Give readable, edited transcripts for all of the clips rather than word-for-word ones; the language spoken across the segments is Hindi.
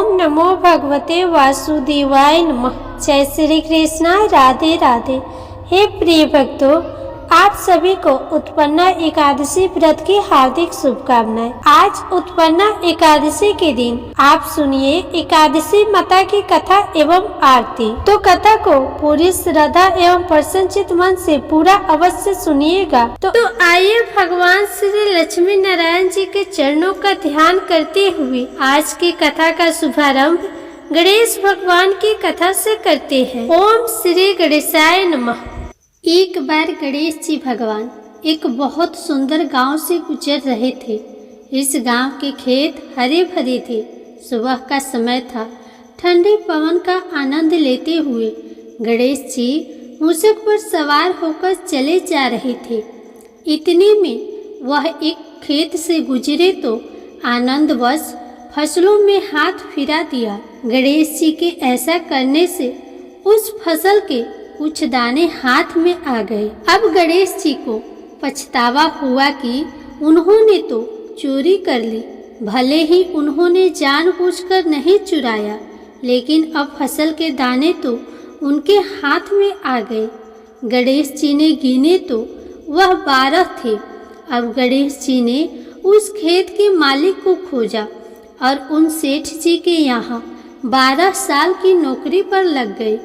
ओम नमो भगवते वासुदेवाय नमः। जय श्री कृष्णा, राधे राधे। हे प्रिय भक्तों, आप सभी को उत्पन्ना एकादशी व्रत की हार्दिक शुभकामनाएं। आज उत्पन्ना एकादशी के दिन आप सुनिए एकादशी माता की कथा एवं आरती। तो कथा को पूरी श्रद्धा एवं प्रसन्नचित मन से पूरा अवश्य सुनिएगा। तो आइए भगवान श्री लक्ष्मी नारायण जी के चरणों का ध्यान करते हुए आज की कथा का शुभारंभ गणेश भगवान की कथा से करते हैं। ओम श्री गणेशाय नमः। एक बार गणेश जी भगवान एक बहुत सुंदर गांव से गुजर रहे थे। इस गांव के खेत हरे भरे थे। सुबह का समय था। ठंडे पवन का आनंद लेते हुए गणेश जी मूषक पर सवार होकर चले जा रहे थे। इतने में वह एक खेत से गुजरे तो आनंदवश फसलों में हाथ फिरा दिया। गणेश जी के ऐसा करने से उस फसल के कुछ दाने हाथ में आ गए। अब गणेश जी को पछतावा हुआ कि उन्होंने तो चोरी कर ली। भले ही उन्होंने जानबूझकर नहीं चुराया, लेकिन अब फसल के दाने तो उनके हाथ में आ गए। गणेश जी ने गिने तो वह 12 थे। अब गणेश जी ने उस खेत के मालिक को खोजा और उन सेठ जी के यहाँ 12 साल की नौकरी पर लग गए।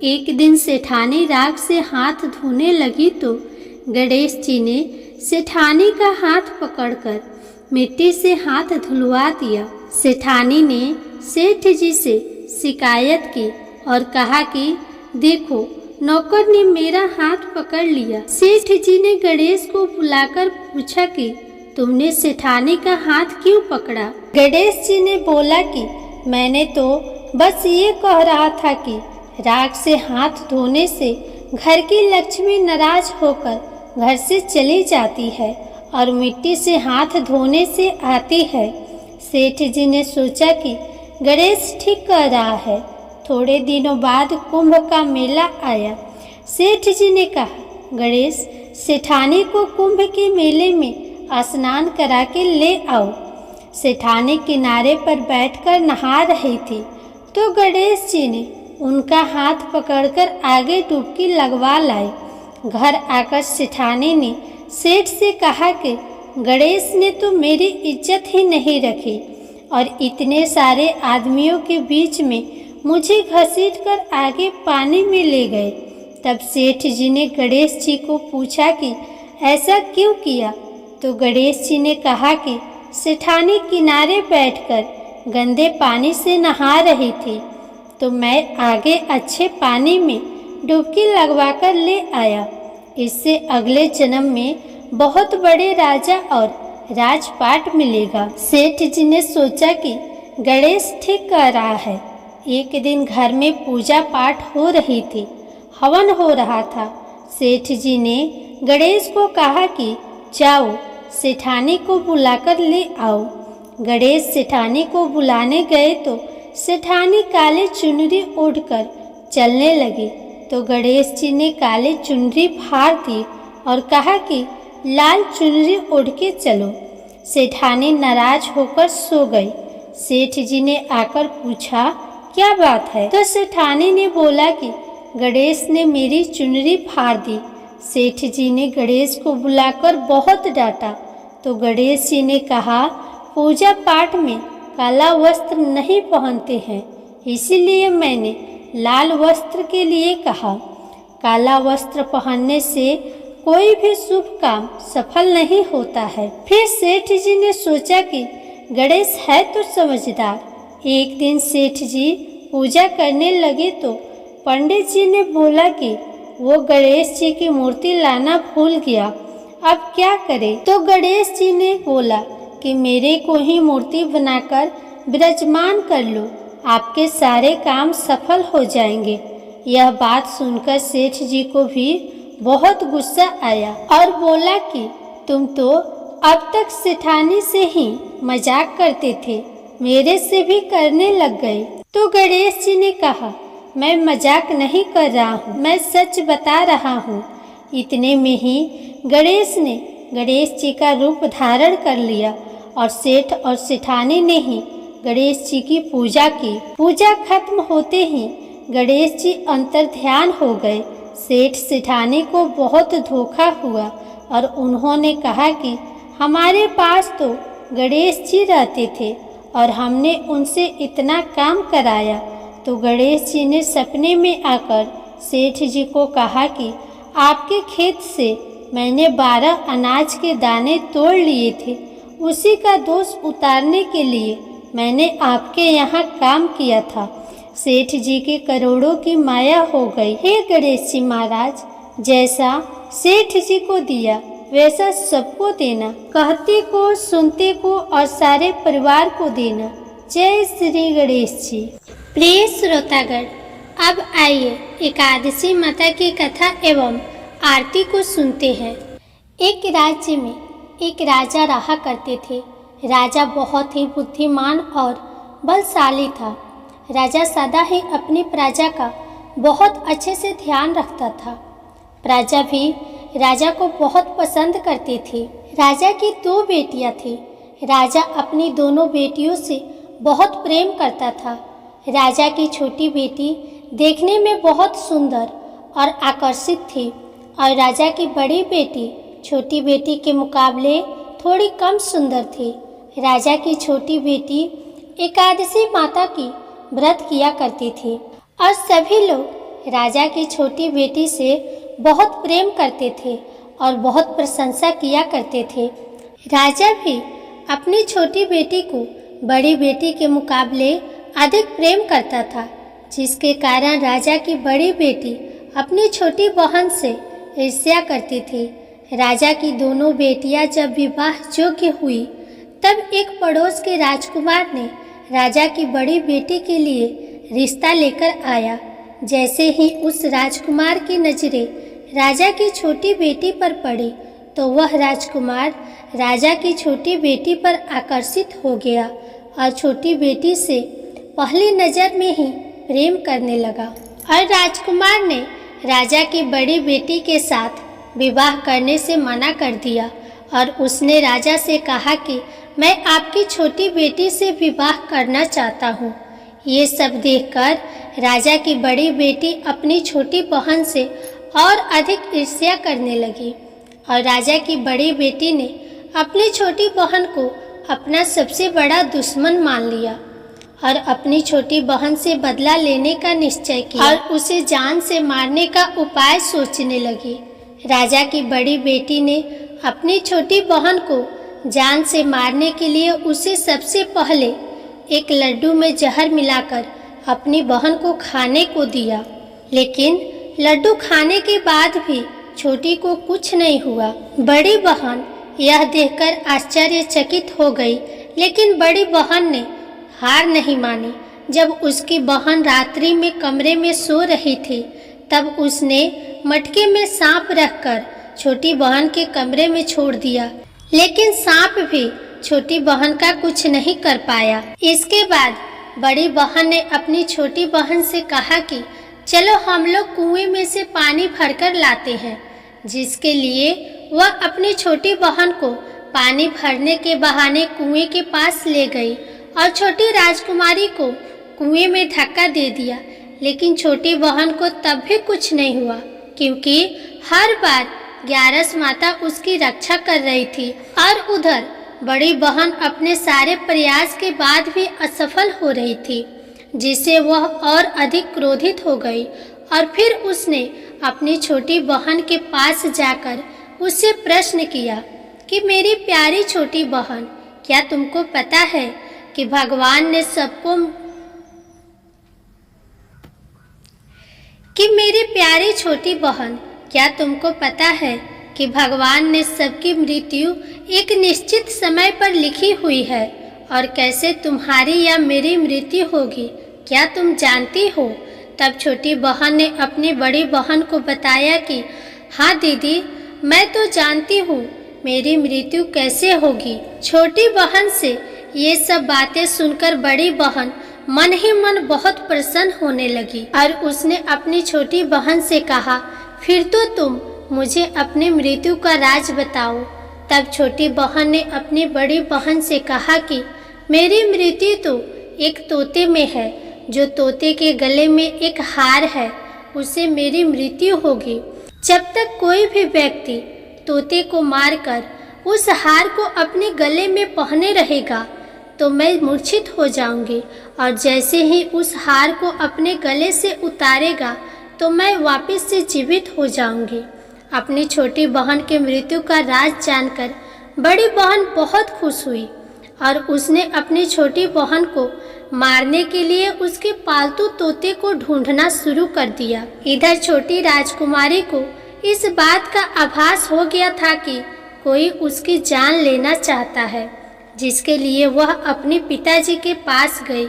एक दिन सेठानी राख से हाथ धोने लगी तो गणेश जी ने सेठानी का हाथ पकड़कर मिट्टी से हाथ धुलवा दिया। सेठानी ने सेठ जी से शिकायत की और कहा कि देखो, नौकर ने मेरा हाथ पकड़ लिया। सेठ जी ने गणेश को बुलाकर पूछा कि तुमने सेठानी का हाथ क्यों पकड़ा? गणेश जी ने बोला कि मैंने तो बस ये कह रहा था कि राख से हाथ धोने से घर की लक्ष्मी नाराज होकर घर से चली जाती है और मिट्टी से हाथ धोने से आती है। सेठ जी ने सोचा कि गणेश ठीक कह रहा है। थोड़े दिनों बाद कुंभ का मेला आया। सेठ जी ने कहा, गणेश, सेठानी को कुंभ के मेले में स्नान करा के ले आओ। सेठानी किनारे पर बैठकर नहा रही थी तो गणेश जी ने उनका हाथ पकड़कर आगे डुबकी लगवा लाए। घर आकर सेठानी ने सेठ से कहा कि गणेश ने तो मेरी इज्जत ही नहीं रखी और इतने सारे आदमियों के बीच में मुझे घसीट कर आगे पानी में ले गए। तब सेठ जी ने गणेश जी को पूछा कि ऐसा क्यों किया? तो गणेश जी ने कहा कि सेठानी किनारे बैठकर गंदे पानी से नहा रही थी तो मैं आगे अच्छे पानी में डुबकी लगवाकर ले आया। इससे अगले जन्म में बहुत बड़े राजा और राजपाट मिलेगा। सेठ जी ने सोचा कि गणेश ठीक कह रहा है। एक दिन घर में पूजा पाठ हो रही थी, हवन हो रहा था। सेठ जी ने गणेश को कहा कि जाओ, सेठानी को बुलाकर ले आओ। गणेश सेठानी को बुलाने गए तो सेठानी काली चुनरी ओढ़कर चलने लगी तो गणेश जी ने काली चुनरी फाड़ दी और कहा कि लाल चुनरी ओढ़ के चलो। सेठानी नाराज होकर सो गई। सेठ जी ने आकर पूछा, क्या बात है? तो सेठानी ने बोला कि गणेश ने मेरी चुनरी फाड़ दी। सेठ जी ने गणेश को बुलाकर बहुत डांटा तो गणेश जी ने कहा, पूजा पाठ में काला वस्त्र नहीं पहनते हैं, इसीलिए मैंने लाल वस्त्र के लिए कहा। काला वस्त्र पहनने से कोई भी शुभ काम सफल नहीं होता है। फिर सेठ जी ने सोचा कि गणेश है तो समझदार। एक दिन सेठ जी पूजा करने लगे तो पंडित जी ने बोला कि वो गणेश जी की मूर्ति लाना भूल गया, अब क्या करे? तो गणेश जी ने बोला कि मेरे को ही मूर्ति बनाकर विराजमान कर लो, आपके सारे काम सफल हो जाएंगे। यह बात सुनकर सेठ जी को भी बहुत गुस्सा आया और बोला कि तुम तो अब तक सेठानी से ही मजाक करते थे, मेरे से भी करने लग गए। तो गणेश जी ने कहा, मैं मजाक नहीं कर रहा हूँ, मैं सच बता रहा हूँ। इतने में ही गणेश ने गणेश जी का रूप धारण कर लिया और सेठ और सेठानी ने ही गणेश जी की पूजा की। पूजा खत्म होते ही गणेश जी अंतर ध्यान हो गए। सेठ सेठानी को बहुत धोखा हुआ और उन्होंने कहा कि हमारे पास तो गणेश जी रहते थे और हमने उनसे इतना काम कराया। तो गणेश जी ने सपने में आकर सेठ जी को कहा कि आपके खेत से मैंने 12 अनाज के दाने तोड़ लिए थे, उसी का दोष उतारने के लिए मैंने आपके यहाँ काम किया था। सेठ जी के करोड़ों की माया हो गई। हे गणेश जी महाराज, जैसा सेठ जी को दिया वैसा सबको देना, कहते को सुनते को और सारे परिवार को देना। जय श्री गणेश जी। प्रिय श्रोतागण, अब आइए एकादशी माता की कथा एवं आरती को सुनते हैं। एक राज्य में एक राजा रहा करते थे। राजा बहुत ही बुद्धिमान और बलशाली था। राजा सदा ही अपनी प्रजा का बहुत अच्छे से ध्यान रखता था। प्रजा भी राजा को बहुत पसंद करती थी। राजा की 2 बेटियां थी। राजा अपनी दोनों बेटियों से बहुत प्रेम करता था। राजा की छोटी बेटी देखने में बहुत सुंदर और आकर्षित थी और राजा की बड़ी बेटी छोटी बेटी के मुकाबले थोड़ी कम सुंदर थी। राजा की छोटी बेटी एकादशी माता की व्रत किया करती थी और सभी लोग राजा की छोटी बेटी से बहुत प्रेम करते थे और बहुत प्रशंसा किया करते थे। राजा भी अपनी छोटी बेटी को बड़ी बेटी के मुकाबले अधिक प्रेम करता था, जिसके कारण राजा की बड़ी बेटी अपनी छोटी बहन से ईर्ष्या करती थी। राजा की दोनों बेटियां जब विवाह योग्य हुई तब एक पड़ोस के राजकुमार ने राजा की बड़ी बेटी के लिए रिश्ता लेकर आया। जैसे ही उस राजकुमार की नजरें राजा की छोटी बेटी पर पड़ी तो वह राजकुमार राजा की छोटी बेटी पर आकर्षित हो गया और छोटी बेटी से पहली नज़र में ही प्रेम करने लगा। और राजकुमार ने राजा की बड़ी बेटी के साथ विवाह करने से मना कर दिया और उसने राजा से कहा कि मैं आपकी छोटी बेटी से विवाह करना चाहता हूँ। ये सब देखकर राजा की बड़ी बेटी अपनी छोटी बहन से और अधिक ईर्ष्या करने लगी और राजा की बड़ी बेटी ने अपनी छोटी बहन को अपना सबसे बड़ा दुश्मन मान लिया और अपनी छोटी बहन से बदला लेने का निश्चय किया और उसे जान से मारने का उपाय सोचने लगी। राजा की बड़ी बेटी ने अपनी छोटी बहन को जान से मारने के लिए उसे सबसे पहले एक लड्डू में जहर मिलाकर अपनी बहन को खाने को दिया, लेकिन लड्डू खाने के बाद भी छोटी को कुछ नहीं हुआ। बड़ी बहन यह देखकर आश्चर्यचकित हो गई, लेकिन बड़ी बहन ने हार नहीं मानी। जब उसकी बहन रात्रि में कमरे में सो रही थी तब उसने मटके में सांप रखकर छोटी बहन के कमरे में छोड़ दिया, लेकिन सांप भी छोटी बहन का कुछ नहीं कर पाया। इसके बाद बड़ी बहन ने अपनी छोटी बहन से कहा कि चलो हम लोग कुएं में से पानी भरकर लाते हैं, जिसके लिए वह अपनी छोटी बहन को पानी भरने के बहाने कुएं के पास ले गई और छोटी राजकुमारी को कुएं में धक्का दे दिया। लेकिन छोटी बहन को तब भी कुछ नहीं हुआ, क्योंकि हर बार ग्यारस माता उसकी रक्षा कर रही थी और उधर बड़ी बहन अपने सारे प्रयास के बाद भी असफल हो रही थी, जिससे वह और अधिक क्रोधित हो गई और फिर उसने अपनी छोटी बहन के पास जाकर उससे प्रश्न किया कि मेरी प्यारी छोटी बहन, क्या तुमको पता है कि भगवान ने सबको मेरी प्यारी छोटी बहन, क्या तुमको पता है कि भगवान ने सबकी मृत्यु एक निश्चित समय पर लिखी हुई है और कैसे तुम्हारी या मेरी मृत्यु होगी, क्या तुम जानती हो? तब छोटी बहन ने अपनी बड़ी बहन को बताया कि हाँ दीदी, मैं तो जानती हूँ मेरी मृत्यु कैसे होगी। छोटी बहन से ये सब बातें सुनकर बड़ी बहन मन ही मन बहुत प्रसन्न होने लगी और उसने अपनी छोटी बहन से कहा, फिर तो तुम मुझे अपनी मृत्यु का राज बताओ। तब छोटी बहन ने अपनी बड़ी बहन से कहा कि मेरी मृत्यु तो एक तोते में है। जो तोते के गले में एक हार है, उससे मेरी मृत्यु होगी। जब तक कोई भी व्यक्ति तोते को मारकर उस हार को अपने गले में पहने रहेगा तो मैं मूर्छित हो जाऊंगी, और जैसे ही उस हार को अपने गले से उतारेगा तो मैं वापस से जीवित हो जाऊंगी। अपनी छोटी बहन के मृत्यु का राज जानकर बड़ी बहन बहुत खुश हुई और उसने अपनी छोटी बहन को मारने के लिए उसके पालतू तोते को ढूंढना शुरू कर दिया। इधर छोटी राजकुमारी को इस बात का आभास हो गया था कि कोई उसकी जान लेना चाहता है, जिसके लिए वह अपने पिताजी के पास गई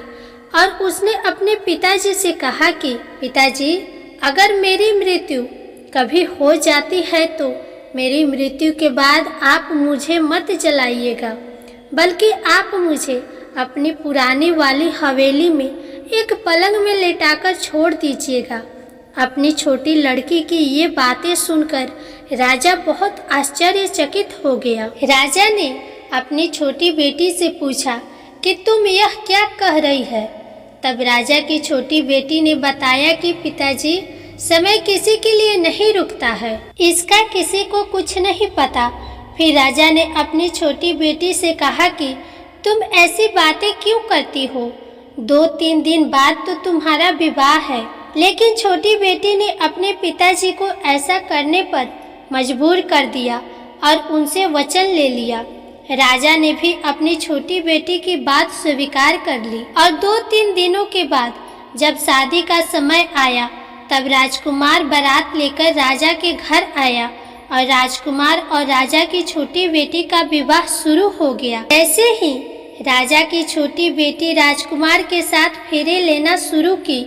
और उसने अपने पिताजी से कहा कि पिताजी, अगर मेरी मृत्यु कभी हो जाती है तो मेरी मृत्यु के बाद आप मुझे मत जलाइएगा, बल्कि आप मुझे अपनी पुरानी वाली हवेली में एक पलंग में लेटाकर छोड़ दीजिएगा। अपनी छोटी लड़की की ये बातें सुनकर राजा बहुत आश्चर्यचकित हो गया। राजा ने अपनी छोटी बेटी से पूछा कि तुम यह क्या कह रही है? तब राजा की छोटी बेटी ने बताया कि पिताजी, समय किसी के लिए नहीं रुकता है, इसका किसी को कुछ नहीं पता। फिर राजा ने अपनी छोटी बेटी से कहा कि तुम ऐसी बातें क्यों करती हो? 2-3 दिन बाद तो तुम्हारा विवाह है। लेकिन छोटी बेटी ने अपने पिताजी को ऐसा करने पर मजबूर कर दिया और उनसे वचन ले लिया। राजा ने भी अपनी छोटी बेटी की बात स्वीकार कर ली और 2-3 दिनों के बाद जब शादी का समय आया तब राजकुमार बारात लेकर राजा के घर आया और राजकुमार और राजा की छोटी बेटी का विवाह शुरू हो गया। ऐसे ही राजा की छोटी बेटी राजकुमार के साथ फेरे लेना शुरू की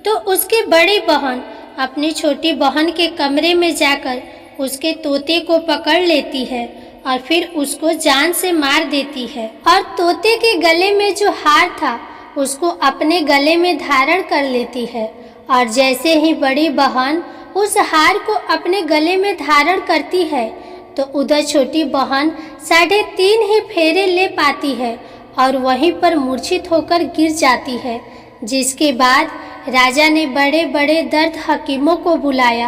तो उसकी बड़ी बहन अपनी छोटी बहन के कमरे में जाकर उसके तोते को पकड़ लेती है और फिर उसको जान से मार देती है और तोते के गले में जो हार था उसको अपने गले में धारण कर लेती है। और जैसे ही बड़ी बहन उस हार को अपने गले में धारण करती है तो उधर छोटी बहन 3.5 ही फेरे ले पाती है और वहीं पर मूर्छित होकर गिर जाती है। जिसके बाद राजा ने बड़े बड़े दर्द हकीमों को बुलाया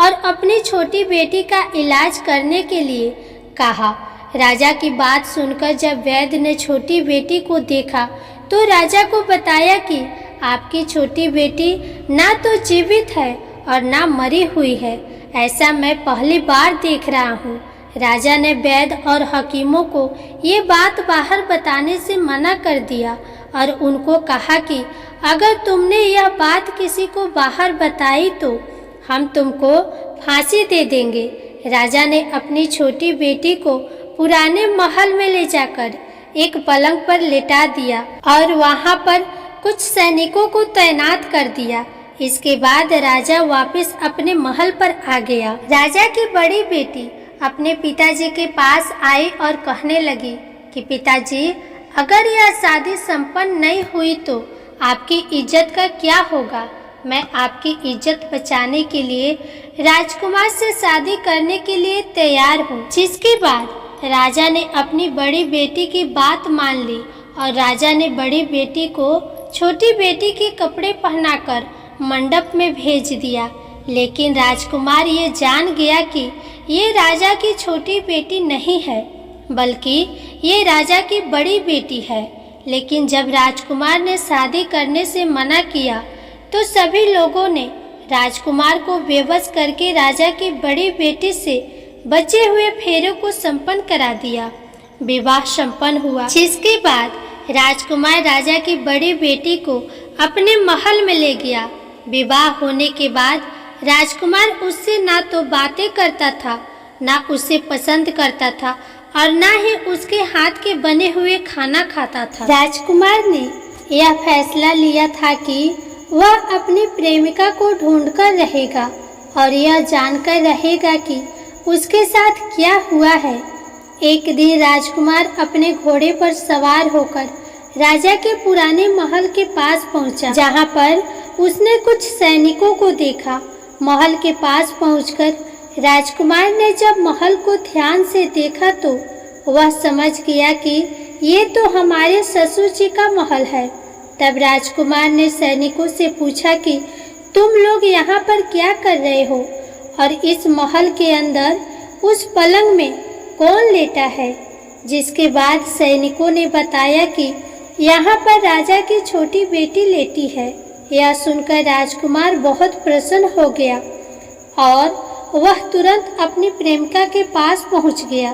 और अपनी छोटी बेटी का इलाज करने के लिए कहा। राजा की बात सुनकर जब वैद्य ने छोटी बेटी को देखा तो राजा को बताया कि आपकी छोटी बेटी ना तो जीवित है और ना मरी हुई है, ऐसा मैं पहली बार देख रहा हूँ। राजा ने वैद्य और हकीमों को ये बात बाहर बताने से मना कर दिया और उनको कहा कि अगर तुमने यह बात किसी को बाहर बताई तो हम तुमको फांसी दे देंगे। राजा ने अपनी छोटी बेटी को पुराने महल में ले जाकर एक पलंग पर लेटा दिया और वहां पर कुछ सैनिकों को तैनात कर दिया। इसके बाद राजा वापस अपने महल पर आ गया। राजा की बड़ी बेटी अपने पिताजी के पास आई और कहने लगी कि पिताजी, अगर यह शादी संपन्न नहीं हुई तो आपकी इज्जत का क्या होगा? मैं आपकी इज्जत बचाने के लिए राजकुमार से शादी करने के लिए तैयार हूँ। जिसके बाद राजा ने अपनी बड़ी बेटी की बात मान ली और राजा ने बड़ी बेटी को छोटी बेटी के कपड़े पहनाकर मंडप में भेज दिया। लेकिन राजकुमार ये जान गया कि ये राजा की छोटी बेटी नहीं है, बल्कि ये राजा की बड़ी बेटी है। लेकिन जब राजकुमार ने शादी करने से मना किया तो सभी लोगों ने राजकुमार को बेबस करके राजा की बड़ी बेटी से बचे हुए फेरों को संपन्न करा दिया। विवाह संपन्न हुआ, जिसके बाद राजकुमार राजा की बड़ी बेटी को अपने महल में ले गया। विवाह होने के बाद राजकुमार उससे ना तो बातें करता था, ना उसे पसंद करता था और ना ही उसके हाथ के बने हुए खाना खाता था। राजकुमार ने यह फैसला लिया था कि वह अपनी प्रेमिका को ढूंढकर रहेगा और यह जानकर रहेगा कि उसके साथ क्या हुआ है। एक दिन राजकुमार अपने घोड़े पर सवार होकर राजा के पुराने महल के पास पहुंचा, जहां पर उसने कुछ सैनिकों को देखा। महल के पास पहुंचकर राजकुमार ने जब महल को ध्यान से देखा तो वह समझ गया कि ये तो हमारे ससुर जी का महल है। तब राजकुमार ने सैनिकों से पूछा कि तुम लोग यहाँ पर क्या कर रहे हो और इस महल के अंदर उस पलंग में कौन लेटा है। जिसके बाद सैनिकों ने बताया कि यहाँ पर राजा की छोटी बेटी लेटी है। यह सुनकर राजकुमार बहुत प्रसन्न हो गया और वह तुरंत अपनी प्रेमिका के पास पहुँच गया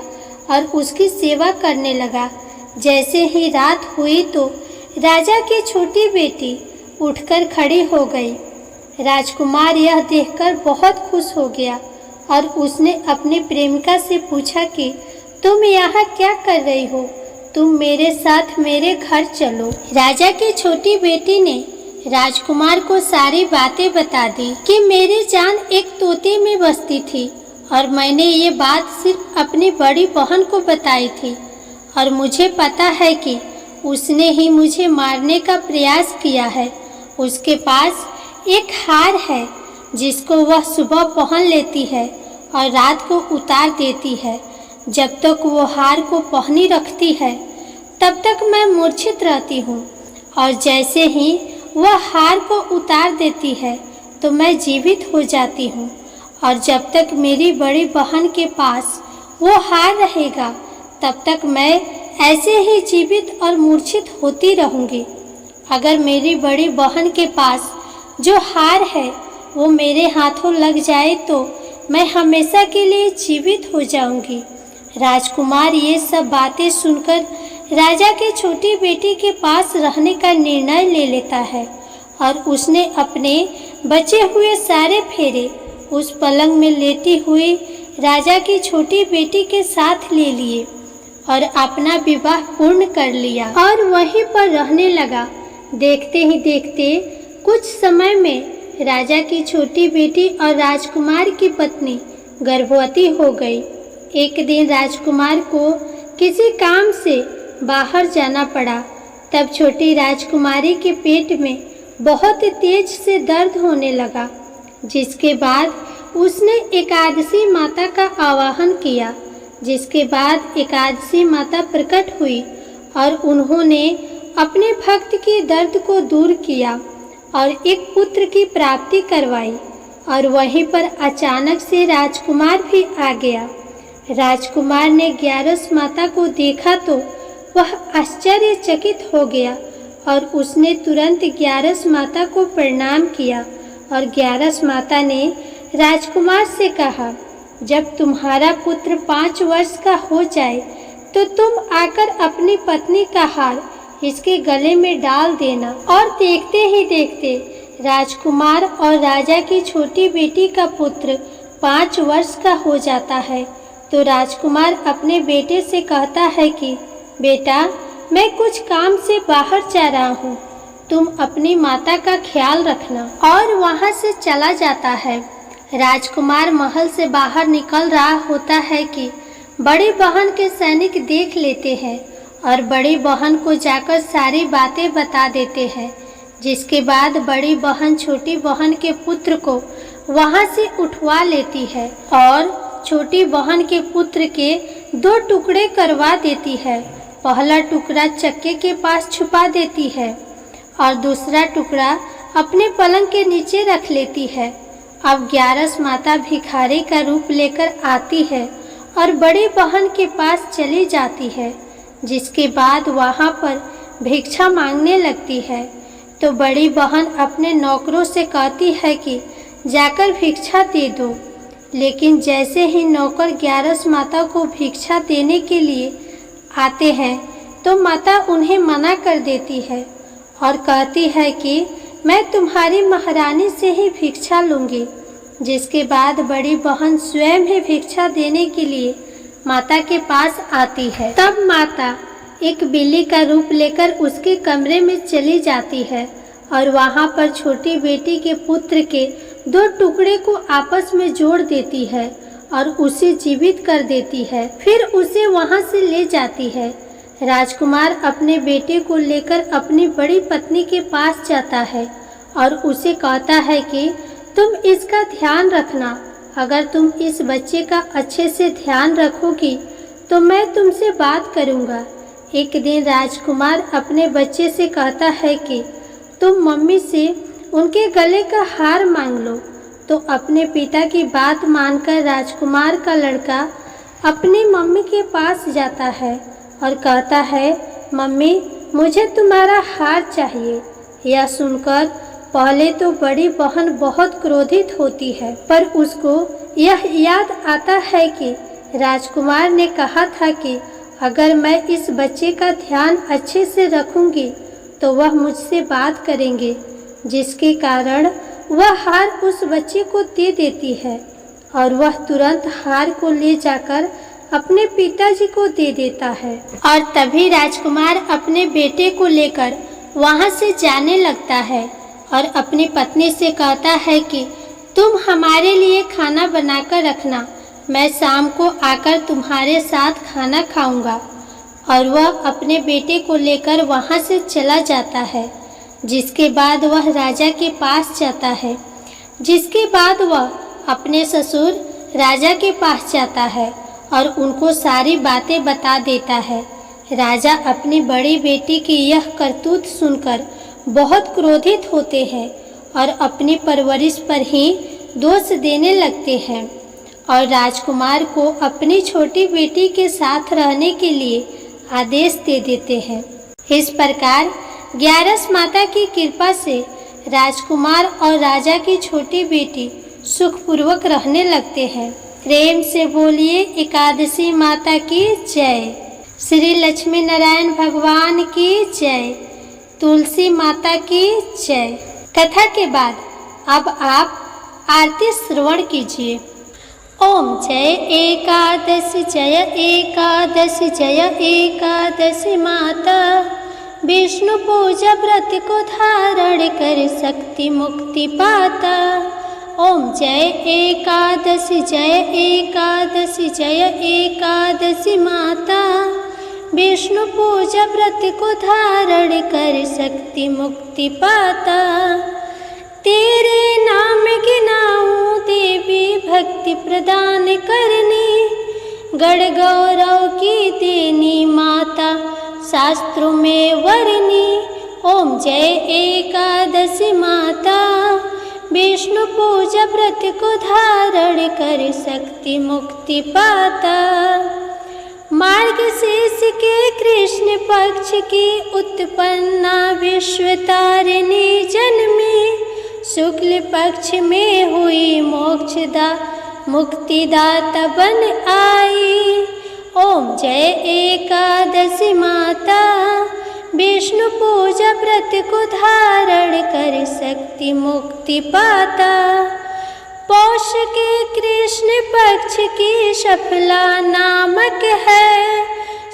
और उसकी सेवा करने लगा। जैसे ही रात हुई तो राजा की छोटी बेटी उठकर खड़ी हो गई। राजकुमार यह देखकर बहुत खुश हो गया और उसने अपनी प्रेमिका से पूछा कि तुम यहाँ क्या कर रही हो, तुम मेरे साथ मेरे घर चलो। राजा की छोटी बेटी ने राजकुमार को सारी बातें बता दी कि मेरी जान एक तोते में बसती थी और मैंने ये बात सिर्फ अपनी बड़ी बहन को बताई थी और मुझे पता है कि उसने ही मुझे मारने का प्रयास किया है। उसके पास एक हार है जिसको वह सुबह पहन लेती है और रात को उतार देती है। जब तक वो हार को पहनी रखती है तब तक मैं मूर्छित रहती हूँ और जैसे ही वह हार को उतार देती है तो मैं जीवित हो जाती हूँ और जब तक मेरी बड़ी बहन के पास वो हार रहेगा तब तक मैं ऐसे ही जीवित और मूर्छित होती रहूँगी। अगर मेरी बड़ी बहन के पास जो हार है वो मेरे हाथों लग जाए तो मैं हमेशा के लिए जीवित हो जाऊंगी। राजकुमार ये सब बातें सुनकर राजा की छोटी बेटी के पास रहने का निर्णय ले लेता है और उसने अपने बचे हुए सारे फेरे उस पलंग में लेटी हुई राजा की छोटी बेटी के साथ ले लिए और अपना विवाह पूर्ण कर लिया और वहीं पर रहने लगा। देखते ही देखते कुछ समय में राजा की छोटी बेटी और राजकुमार की पत्नी गर्भवती हो गई। एक दिन राजकुमार को किसी काम से बाहर जाना पड़ा। तब छोटी राजकुमारी के पेट में बहुत तेज से दर्द होने लगा, जिसके बाद उसने एकादशी माता का आवाहन किया। जिसके बाद एकादशी माता प्रकट हुई और उन्होंने अपने भक्त के दर्द को दूर किया और एक पुत्र की प्राप्ति करवाई। और वहीं पर अचानक से राजकुमार भी आ गया। राजकुमार ने ग्यारस माता को देखा तो वह आश्चर्यचकित हो गया और उसने तुरंत ग्यारस माता को प्रणाम किया और ग्यारस माता ने राजकुमार से कहा, जब तुम्हारा पुत्र 5 वर्ष का हो जाए तो तुम आकर अपनी पत्नी का हार इसके गले में डाल देना। और देखते ही देखते राजकुमार और राजा की छोटी बेटी का पुत्र 5 वर्ष का हो जाता है। तो राजकुमार अपने बेटे से कहता है कि बेटा, मैं कुछ काम से बाहर जा रहा हूँ, तुम अपनी माता का ख्याल रखना। और वहाँ से चला जाता है। राजकुमार महल से बाहर निकल रहा होता है कि बड़ी बहन के सैनिक देख लेते हैं और बड़ी बहन को जाकर सारी बातें बता देते हैं। जिसके बाद बड़ी बहन छोटी बहन के पुत्र को वहाँ से उठवा लेती है और छोटी बहन के पुत्र के 2 टुकड़े करवा देती है। पहला टुकड़ा चक्के के पास छुपा देती है और दूसरा टुकड़ा अपने पलंग के नीचे रख लेती है। अब ग्यारस माता भिखारी का रूप लेकर आती है और बड़ी बहन के पास चली जाती है। जिसके बाद वहाँ पर भिक्षा मांगने लगती है। तो बड़ी बहन अपने नौकरों से कहती है कि जाकर भिक्षा दे दो। लेकिन जैसे ही नौकर ग्यारस माता को भिक्षा देने के लिए आते हैं तो माता उन्हें मना कर देती है और कहती है कि मैं तुम्हारी महारानी से ही भिक्षा लूँगी। जिसके बाद बड़ी बहन स्वयं ही भिक्षा देने के लिए माता के पास आती है। तब माता एक बिल्ली का रूप लेकर उसके कमरे में चली जाती है और वहाँ पर छोटी बेटी के पुत्र के 2 टुकड़े को आपस में जोड़ देती है और उसे जीवित कर देती है। फिर उसे वहाँ से ले जाती है। राजकुमार अपने बेटे को लेकर अपनी बड़ी पत्नी के पास जाता है और उसे कहता है कि तुम इसका ध्यान रखना। अगर तुम इस बच्चे का अच्छे से ध्यान रखोगी तो मैं तुमसे बात करूँगा। एक दिन राजकुमार अपने बच्चे से कहता है कि तुम मम्मी से उनके गले का हार मांग लो। तो अपने पिता की बात मानकर राजकुमार का लड़का अपनी मम्मी के पास जाता है और कहता है, मम्मी मुझे तुम्हारा हार चाहिए। यह सुनकर पहले तो बड़ी बहन बहुत क्रोधित होती है, पर उसको यह याद आता है कि राजकुमार ने कहा था कि अगर मैं इस बच्चे का ध्यान अच्छे से रखूंगी तो वह मुझसे बात करेंगे, जिसके कारण वह हार उस बच्चे को दे देती है और वह तुरंत हार को ले जाकर अपने पिताजी को दे देता है। और तभी राजकुमार अपने बेटे को लेकर वहां से जाने लगता है और अपनी पत्नी से कहता है कि तुम हमारे लिए खाना बनाकर रखना, मैं शाम को आकर तुम्हारे साथ खाना खाऊंगा। और वह अपने बेटे को लेकर वहां से चला जाता है, जिसके बाद वह राजा के पास जाता है। जिसके बाद वह अपने ससुर राजा के पास जाता है और उनको सारी बातें बता देता है। राजा अपनी बड़ी बेटी की यह करतूत सुनकर बहुत क्रोधित होते हैं और अपनी परवरिश पर ही दोष देने लगते हैं और राजकुमार को अपनी छोटी बेटी के साथ रहने के लिए आदेश दे देते हैं। इस प्रकार 11 माता की कृपा से राजकुमार और राजा की छोटी बेटी सुखपूर्वक रहने लगते हैं। प्रेम से बोलिए एकादशी माता की जय। श्री लक्ष्मी नारायण भगवान की जय। तुलसी माता की जय। कथा के बाद अब आप आरती श्रवण कीजिए। ओम जय एकादशी जय एकादशी जय एकादशी माता, विष्णु पूजा व्रत को धारण कर शक्ति मुक्ति पाता। ओम जय एकादशी जय एकादशी जय एकादशी माता, विष्णु पूजा व्रत को धारण कर शक्ति मुक्ति पाता। तेरे नाम गिनाऊं देवी भक्ति प्रदान करनी, गढ़ गौरव की देनी माता शास्त्रों में वर्णी। ओम जय एकादशी माता, विष्णु पूजा व्रत को धारण कर शक्ति मुक्ति पाता। मार्गशीर्ष के कृष्ण पक्ष की उत्पन्ना विश्व तारिणी जन्मी, शुक्ल पक्ष में हुई मोक्षदा मुक्तिदाता बन आई। ओम जय एकादशी माता, विष्णु पूजा व्रत को धारण कर शक्ति मुक्ति पाता। पौष के कृष्ण पक्ष की शफला नामक है,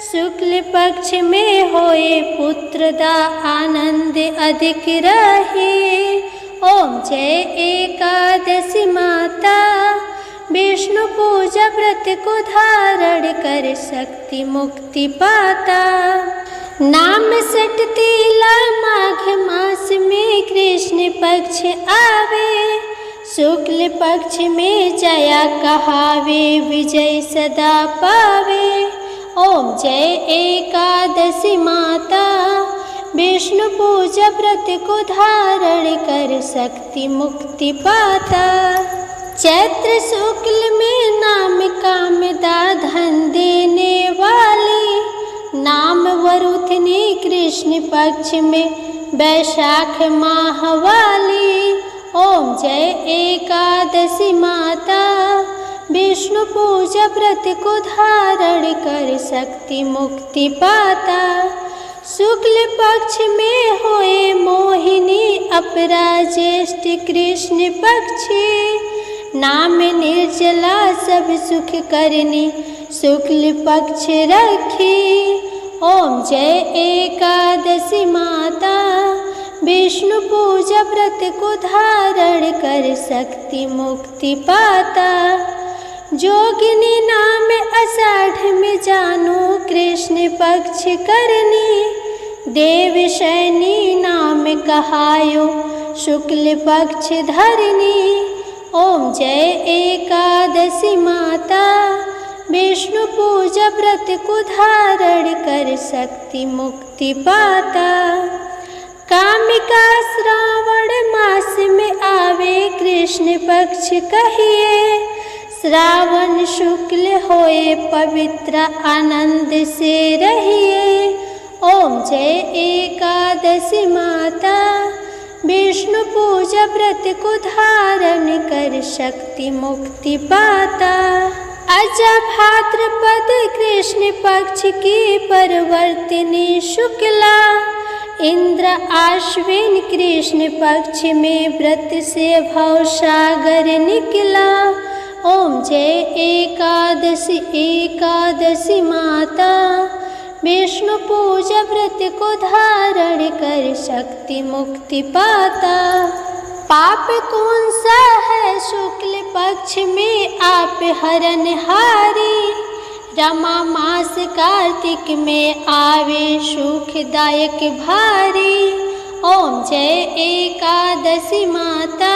शुक्ल पक्ष में होए पुत्रदा आनंद अधिक रहे। ओम जय एकादशी माता, विष्णु पूजा व्रत को धारण कर शक्ति मुक्ति पाता। नाम सटतीला माघ मास में कृष्ण पक्ष आवे, शुक्ल पक्ष में जया कहावे विजय सदा पावे। ओम जय एकादशी माता, विष्णु पूजा व्रत को धारण कर शक्ति मुक्ति पाता। चैत्र शुक्ल में नाम कामदा धन देने वाली, नाम वरुथनी कृष्ण पक्ष में वैशाख माह वाली। ओम जय एकादशी माता, विष्णु पूजा व्रत को धारण कर शक्ति मुक्ति पाता। शुक्ल पक्ष में होए मोहिनी अपराजेष्ठ कृष्ण पक्षी, नाम निर्जला सब सुख करनी शुक्ल पक्ष रखी। ओम जय एकादशी माता, विष्णु पूजा व्रत को धारण कर शक्ति मुक्ति पाता। जोगिनी नाम आषाढ़ में जानू कृष्ण पक्ष करनी, देव शैनी नाम कहायो शुक्ल पक्ष धरनी। ओम जय एकादशी माता, विष्णु पूजा व्रत को धारण कर शक्ति मुक्ति पाता। कामिका श्रावण मास में आवे कृष्ण पक्ष कहिए, श्रावण शुक्ल होए पवित्र आनंद से रहिए। ओम जय एकादशी माता, विष्णु पूजा व्रत को धारण कर शक्ति मुक्ति पाता। अजा भाद्रपद कृष्ण पक्ष की परवर्तिनी शुक्ला, इंद्र आश्विन कृष्ण पक्ष में व्रत से भव सागर निकला। ओम जय एकादशी एकादशी माता, विष्णु पूजा व्रत को धारण कर शक्ति मुक्ति पाता। पाप कौन सा है शुक्ल पक्ष में आप हरणहारी, रमा मास कार्तिक में आवे सुखदायक भारी। ओम जय एकादशी माता,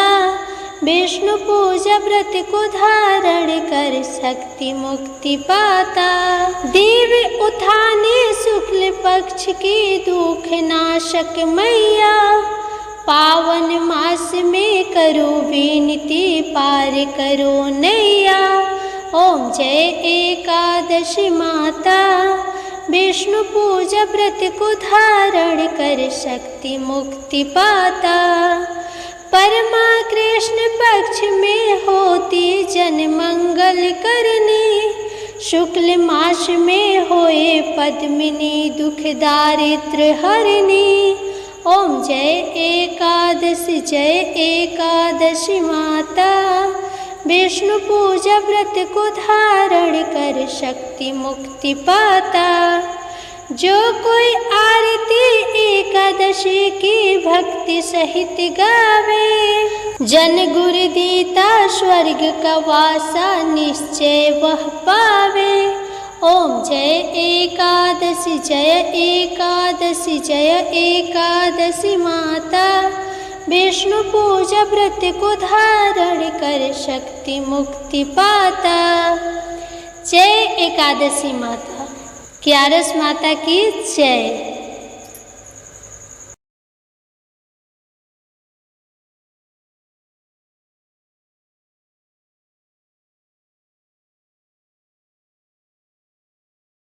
विष्णु पूजा व्रत को धारण कर शक्ति मुक्ति पाता। देव उठाने शुक्ल पक्ष की दुख नाशक मैया, पावन मास में करो विनती पार करो नैया। ओम जय एकादशी माता, विष्णु पूजा व्रत को धारण कर शक्ति मुक्ति पाता। परमा कृष्ण पक्ष में होती जन मंगल करनी, शुक्ल मास में होए पद्मिनी दुख दारिद्र हरनी। ओम जय एकादशी माता, विष्णु पूजा व्रत को धारण कर शक्ति मुक्ति पाता। जो कोई आरती एकादशी की भक्ति सहित गावे, जन गुरु दीता स्वर्ग का वासा निश्चय वह पावे। ओम जय एकादशी जय एकादशी माता, विष्णु पूजा व्रत को धारण कर शक्ति मुक्ति पाता। जय एकादशी माता, क्यारस माता की जय।